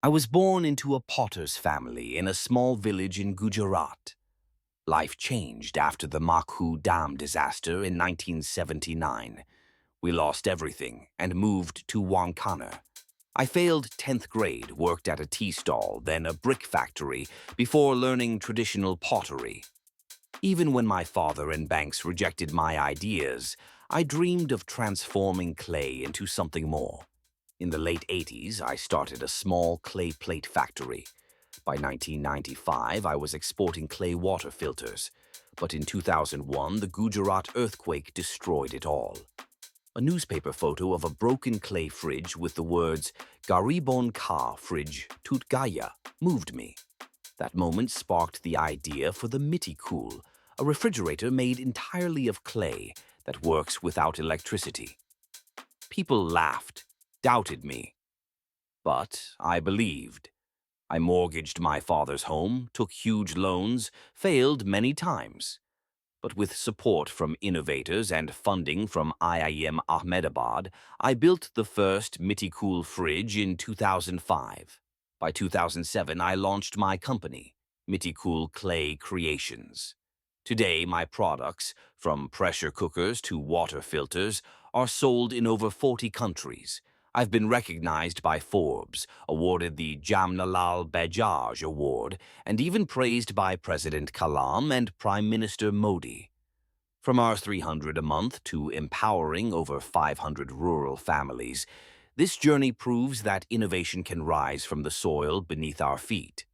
I was born into a potter's family in a small village in Gujarat. Life changed after the Makhu Dam disaster in 1979. We lost everything and moved to Wankana. I failed 10th grade, worked at a tea stall, then a brick factory, before learning traditional pottery. Even when my father and banks rejected my ideas, I dreamed of transforming clay into something more. In the late 80s, I started a small clay plate factory. By 1995, I was exporting clay water filters. But in 2001, the Gujarat earthquake destroyed it all. A newspaper photo of a broken clay fridge with the words Garibon Ka Fridge Tut Gaya moved me. That moment sparked the idea for the Mitticool, a refrigerator made entirely of clay that works without electricity. People laughed, doubted me. But I believed. I mortgaged my father's home, took huge loans, failed many times. But with support from innovators and funding from IIM Ahmedabad, I built the first Mitticool fridge in 2005. By 2007, I launched my company, Mitticool Clay Creations. Today, my products, from pressure cookers to water filters, are sold in over 40 countries. I've been recognized by Forbes, awarded the Jamnalal Bajaj Award, and even praised by President Kalam and Prime Minister Modi. From our 300 a month to empowering over 500 rural families, this journey proves that innovation can rise from the soil beneath our feet.